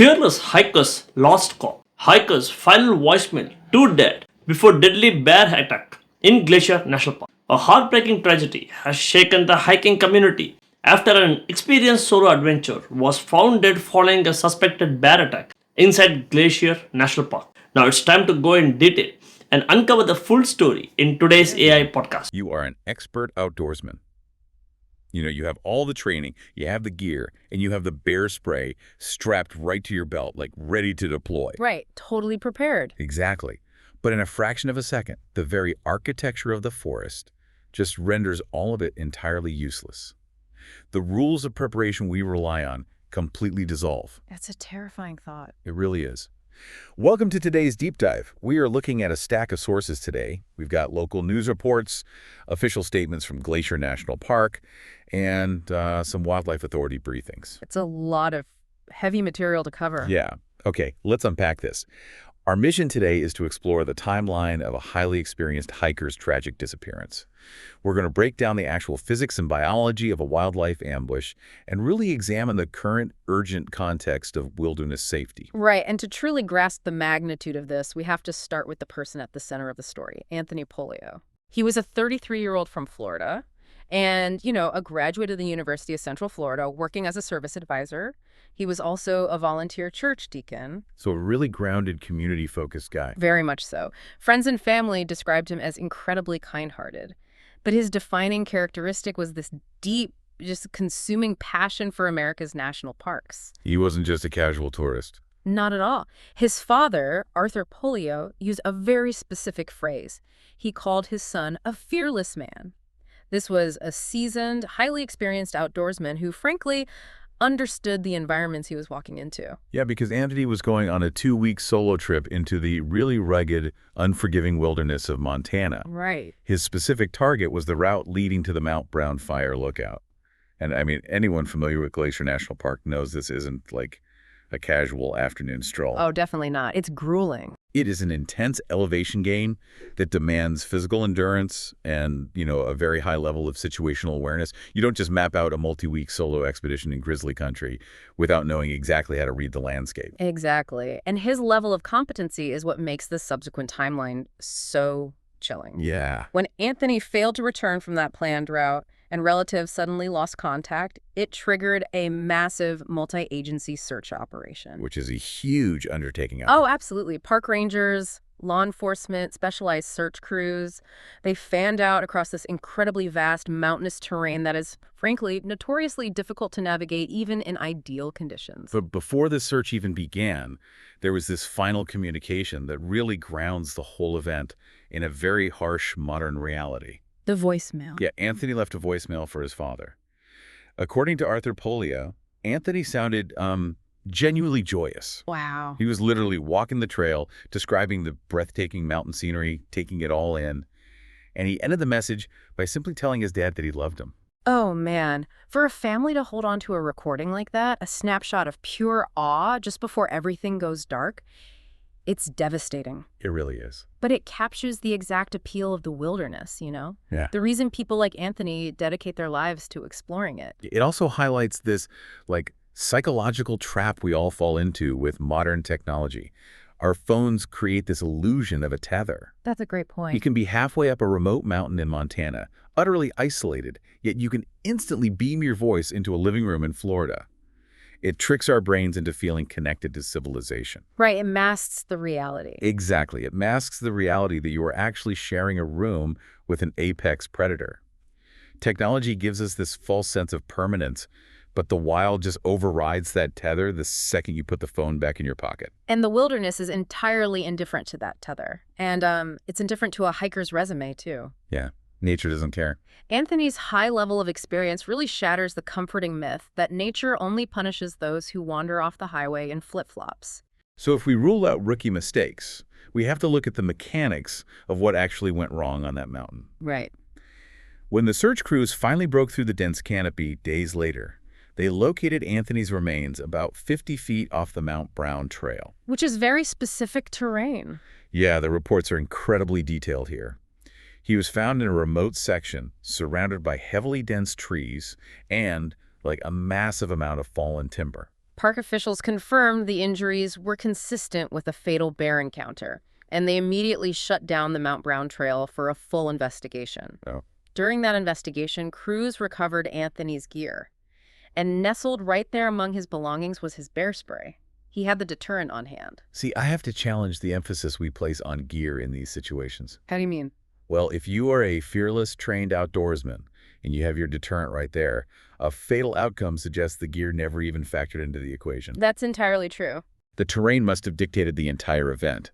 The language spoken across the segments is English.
Fearless hikers lost call. Hikers final voicemail, two dead before deadly bear attack in Glacier National Park. A heartbreaking tragedy has shaken the hiking community after an experienced solo adventurer was found dead following a suspected bear attack inside Glacier National Park. Now it's time to go in detail and uncover the full story in today's AI podcast. You are an expert outdoorsman. You have all the training, you have the gear, and you have the bear spray strapped right to your belt, like ready to deploy. Right, totally prepared. Exactly. But in a fraction of a second, the very architecture of the forest just renders all of it entirely useless. The rules of preparation we rely on completely dissolve. That's a terrifying thought. It really is. Welcome to today's deep dive. We are looking at a stack of sources today. We've got local news reports, official statements from Glacier National Park, and some wildlife authority briefings. It's a lot of heavy material to cover. Yeah. Okay, let's unpack this. Our mission today is to explore the timeline of a highly experienced hiker's tragic disappearance. We're going to break down the actual physics and biology of a wildlife ambush and really examine the current urgent context of wilderness safety. Right, and to truly grasp the magnitude of this, we have to start with the person at the center of the story, Anthony Pollio. He was a 33-year-old from Florida and, a graduate of the University of Central Florida working as a service advisor. He was also a volunteer church deacon. So a really grounded, community-focused guy. Very much so. Friends and family described him as incredibly kind-hearted. But his defining characteristic was this deep, just consuming passion for America's national parks. He wasn't just a casual tourist. Not at all. His father, Arthur Pollio, used a very specific phrase. He called his son a fearless man. This was a seasoned, highly experienced outdoorsman who, frankly, understood the environments he was walking into. Yeah, because Anthony was going on a 2-week solo trip into the really rugged, unforgiving wilderness of Montana. Right. His specific target was the route leading to the Mount Brown Fire Lookout. And I mean, anyone familiar with Glacier National Park knows this isn't like a casual afternoon stroll. Oh, definitely not. It's grueling. It is an intense elevation gain that demands physical endurance and, a very high level of situational awareness. You don't just map out a multi-week solo expedition in grizzly country without knowing exactly how to read the landscape. Exactly. And his level of competency is what makes the subsequent timeline so chilling. Yeah. When Anthony failed to return from that planned route and relatives suddenly lost contact, it triggered a massive multi-agency search operation. Which is a huge undertaking. Oh, absolutely. Park rangers, law enforcement, specialized search crews, they fanned out across this incredibly vast mountainous terrain that is, frankly, notoriously difficult to navigate even in ideal conditions. But before the search even began, there was this final communication that really grounds the whole event in a very harsh modern reality. The voicemail. Yeah, Anthony left a voicemail for his father. According to Arthur Pollio, Anthony sounded genuinely joyous. Wow. He was literally walking the trail, describing the breathtaking mountain scenery, taking it all in. And he ended the message by simply telling his dad that he loved him. Oh, man. For a family to hold on to a recording like that, a snapshot of pure awe just before everything goes dark, it's devastating. It really is. But it captures the exact appeal of the wilderness, Yeah. The reason people like Anthony dedicate their lives to exploring it. It also highlights this, psychological trap we all fall into with modern technology. Our phones create this illusion of a tether. That's a great point. You can be halfway up a remote mountain in Montana, utterly isolated, yet you can instantly beam your voice into a living room in Florida. It tricks our brains into feeling connected to civilization. Right, it masks the reality. Exactly. It masks the reality that you are actually sharing a room with an apex predator. Technology gives us this false sense of permanence, but the wild just overrides that tether the second you put the phone back in your pocket. And the wilderness is entirely indifferent to that tether. And it's indifferent to a hiker's resume, too. Yeah. Nature doesn't care. Anthony's high level of experience really shatters the comforting myth that nature only punishes those who wander off the highway in flip-flops. So if we rule out rookie mistakes, we have to look at the mechanics of what actually went wrong on that mountain. Right. When the search crews finally broke through the dense canopy days later, they located Anthony's remains about 50 feet off the Mount Brown Trail. Which is very specific terrain. Yeah, the reports are incredibly detailed here. He was found in a remote section, surrounded by heavily dense trees and, a massive amount of fallen timber. Park officials confirmed the injuries were consistent with a fatal bear encounter, and they immediately shut down the Mount Brown Trail for a full investigation. Oh. During that investigation, crews recovered Anthony's gear, and nestled right there among his belongings was his bear spray. He had the deterrent on hand. See, I have to challenge the emphasis we place on gear in these situations. How do you mean? Well, if you are a fearless, trained outdoorsman and you have your deterrent right there, a fatal outcome suggests the gear never even factored into the equation. That's entirely true. The terrain must have dictated the entire event.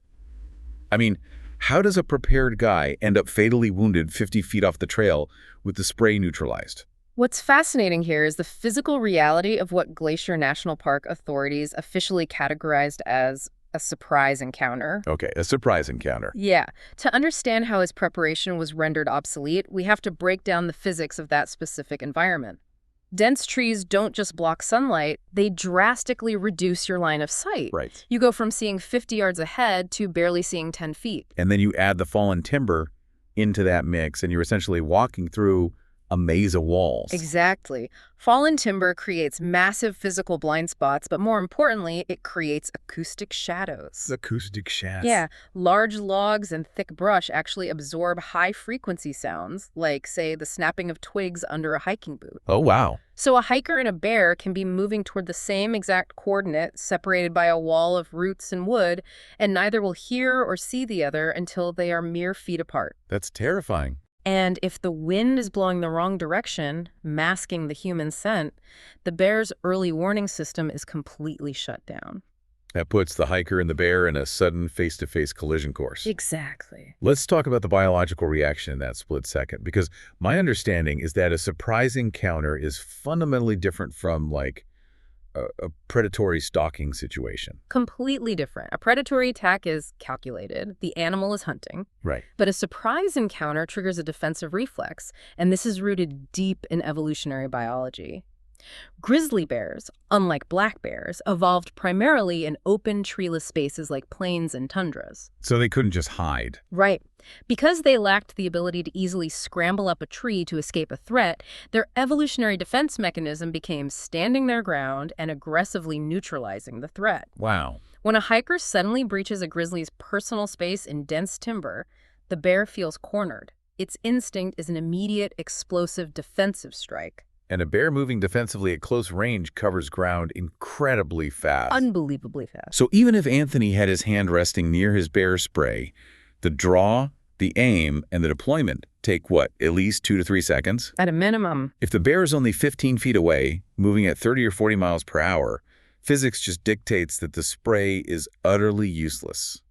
I mean, how does a prepared guy end up fatally wounded 50 feet off the trail with the spray neutralized? What's fascinating here is the physical reality of what Glacier National Park authorities officially categorized as a surprise encounter. Okay, a surprise encounter. Yeah. To understand how his preparation was rendered obsolete, we have to break down the physics of that specific environment. Dense trees don't just block sunlight, they drastically reduce your line of sight. Right. You go from seeing 50 yards ahead to barely seeing 10 feet. And then you add the fallen timber into that mix, and you're essentially walking through a maze of walls. Exactly. Fallen timber creates massive physical blind spots, but more importantly, it creates acoustic shadows. Acoustic shadows. Yeah, large logs and thick brush actually absorb high-frequency sounds, like, say, the snapping of twigs under a hiking boot. Oh, wow. So a hiker and a bear can be moving toward the same exact coordinate, separated by a wall of roots and wood, and neither will hear or see the other until they are mere feet apart. That's terrifying. And if the wind is blowing the wrong direction, masking the human scent, the bear's early warning system is completely shut down. That puts the hiker and the bear in a sudden face-to-face collision course. Exactly. Let's talk about the biological reaction in that split second, because my understanding is that a surprise encounter is fundamentally different from, like, a predatory stalking situation. Completely different. A predatory attack is calculated. The animal is hunting. Right. But a surprise encounter triggers a defensive reflex, and this is rooted deep in evolutionary biology. Grizzly bears, unlike black bears, evolved primarily in open, treeless spaces like plains and tundras. So they couldn't just hide. Right. Because they lacked the ability to easily scramble up a tree to escape a threat, their evolutionary defense mechanism became standing their ground and aggressively neutralizing the threat. Wow. When a hiker suddenly breaches a grizzly's personal space in dense timber, the bear feels cornered. Its instinct is an immediate, explosive defensive strike. And a bear moving defensively at close range covers ground incredibly fast. Unbelievably fast. So even if Anthony had his hand resting near his bear spray, the draw, the aim, and the deployment take, what, at least 2 to 3 seconds? At a minimum. If the bear is only 15 feet away, moving at 30 or 40 miles per hour, physics just dictates that the spray is utterly useless.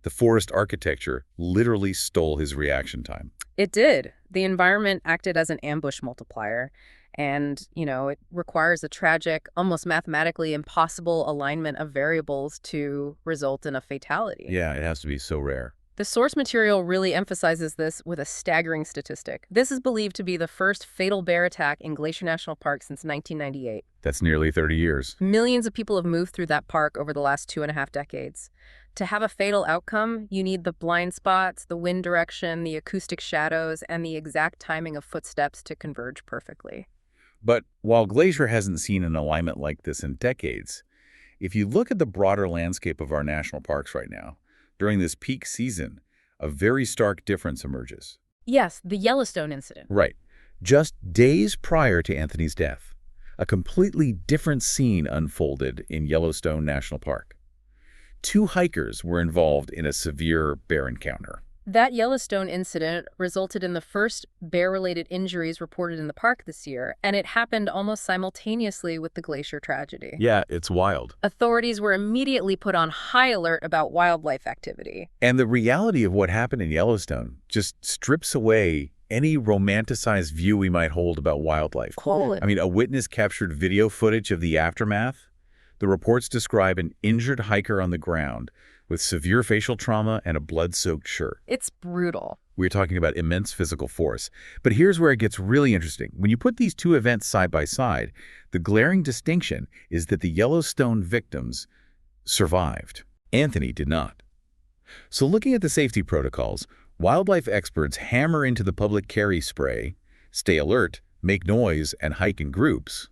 The forest architecture literally stole his reaction time. It did. The environment acted as an ambush multiplier. And, it requires a tragic, almost mathematically impossible alignment of variables to result in a fatality. Yeah, it has to be so rare. The source material really emphasizes this with a staggering statistic. This is believed to be the first fatal bear attack in Glacier National Park since 1998. That's nearly 30 years. Millions of people have moved through that park over the last 2.5 decades. To have a fatal outcome, you need the blind spots, the wind direction, the acoustic shadows, and the exact timing of footsteps to converge perfectly. But while Glacier hasn't seen an alignment like this in decades, if you look at the broader landscape of our national parks right now, during this peak season, a very stark difference emerges. Yes, the Yellowstone incident. Right. Just days prior to Anthony's death, a completely different scene unfolded in Yellowstone National Park. 2 hikers were involved in a severe bear encounter. That Yellowstone incident resulted in the first bear-related injuries reported in the park this year, and it happened almost simultaneously with the Glacier tragedy. Yeah, it's wild. Authorities were immediately put on high alert about wildlife activity. And the reality of what happened in Yellowstone just strips away any romanticized view we might hold about wildlife. I mean, a witness captured video footage of the aftermath. The reports describe an injured hiker on the ground with severe facial trauma and a blood-soaked shirt. It's brutal. We're talking about immense physical force. But here's where it gets really interesting. When you put these 2 events side by side, the glaring distinction is that the Yellowstone victims survived. Anthony did not. So looking at the safety protocols, wildlife experts hammer into the public carry spray, stay alert, make noise, and hike in groups.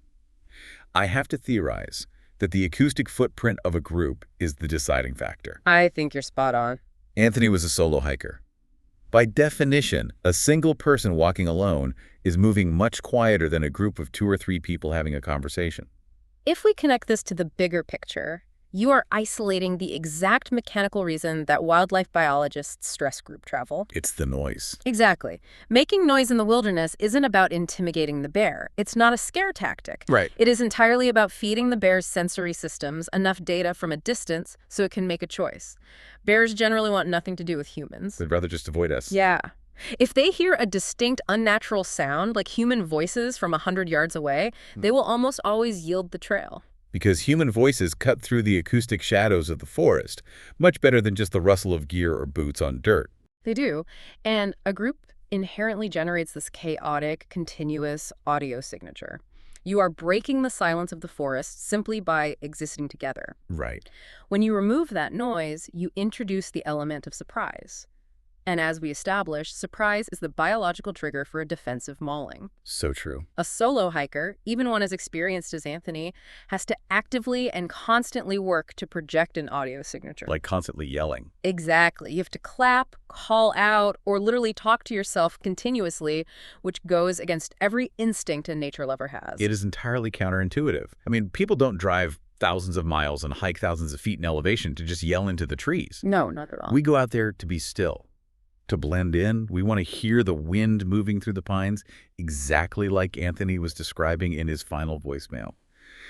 I have to theorize that the acoustic footprint of a group is the deciding factor. I think you're spot on. Anthony was a solo hiker. By definition, a single person walking alone is moving much quieter than a group of 2 or 3 people having a conversation. If we connect this to the bigger picture, you are isolating the exact mechanical reason that wildlife biologists stress group travel. It's the noise. Exactly. Making noise in the wilderness isn't about intimidating the bear. It's not a scare tactic. Right. It is entirely about feeding the bear's sensory systems enough data from a distance so it can make a choice. Bears generally want nothing to do with humans. They'd rather just avoid us. Yeah. If they hear a distinct, unnatural sound, like human voices from 100 yards away, they will almost always yield the trail. Because human voices cut through the acoustic shadows of the forest much better than just the rustle of gear or boots on dirt. They do. And a group inherently generates this chaotic, continuous audio signature. You are breaking the silence of the forest simply by existing together. Right. When you remove that noise, you introduce the element of surprise. And as we established, surprise is the biological trigger for a defensive mauling. So true. A solo hiker, even one as experienced as Anthony, has to actively and constantly work to project an audio signature. Like constantly yelling. Exactly. You have to clap, call out, or literally talk to yourself continuously, which goes against every instinct a nature lover has. It is entirely counterintuitive. I mean, people don't drive thousands of miles and hike thousands of feet in elevation to just yell into the trees. No, not at all. We go out there to be still, to blend in. We want to hear the wind moving through the pines, exactly like Anthony was describing in his final voicemail.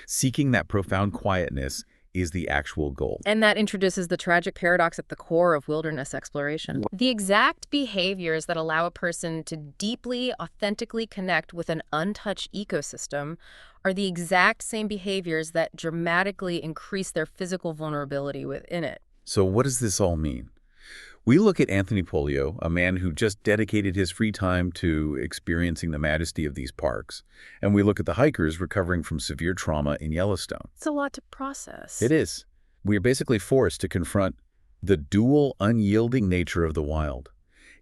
Seeking that profound quietness is the actual goal. And that introduces the tragic paradox at the core of wilderness exploration. The exact behaviors that allow a person to deeply, authentically connect with an untouched ecosystem are the exact same behaviors that dramatically increase their physical vulnerability within it. So what does this all mean? We look at Anthony Pollio, a man who just dedicated his free time to experiencing the majesty of these parks, and we look at the hikers recovering from severe trauma in Yellowstone. It's a lot to process. It is. We are basically forced to confront the dual, unyielding nature of the wild.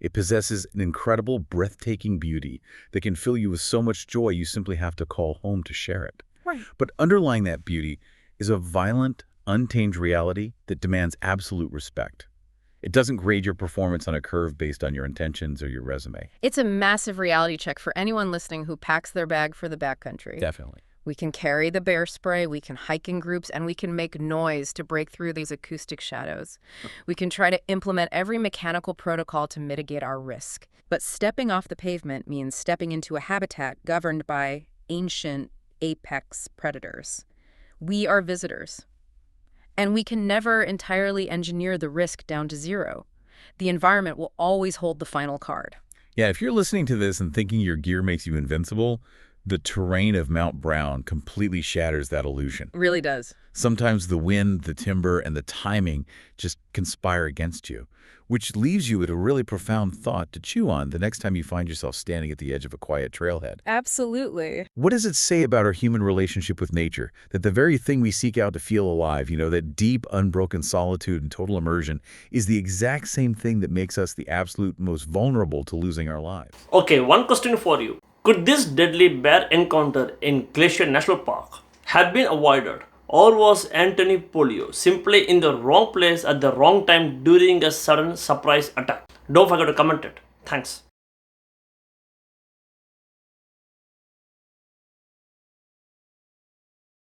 It possesses an incredible, breathtaking beauty that can fill you with so much joy you simply have to call home to share it. Right. But underlying that beauty is a violent, untamed reality that demands absolute respect. It doesn't grade your performance on a curve based on your intentions or your resume. It's a massive reality check for anyone listening who packs their bag for the backcountry. Definitely. We can carry the bear spray, we can hike in groups, and we can make noise to break through these acoustic shadows. We can try to implement every mechanical protocol to mitigate our risk. But stepping off the pavement means stepping into a habitat governed by ancient apex predators. We are visitors. And we can never entirely engineer the risk down to zero. The environment will always hold the final card. Yeah, if you're listening to this and thinking your gear makes you invincible, the terrain of Mount Brown completely shatters that illusion. It really does. Sometimes the wind, the timber, and the timing just conspire against you, which leaves you with a really profound thought to chew on the next time you find yourself standing at the edge of a quiet trailhead. Absolutely. What does it say about our human relationship with nature? That the very thing we seek out to feel alive, that deep, unbroken solitude and total immersion, is the exact same thing that makes us the absolute most vulnerable to losing our lives. Okay, one question for you. Could this deadly bear encounter in Glacier National Park have been avoided? Or was Anthony Pollio simply in the wrong place at the wrong time during a sudden surprise attack? Don't forget to comment it. Thanks.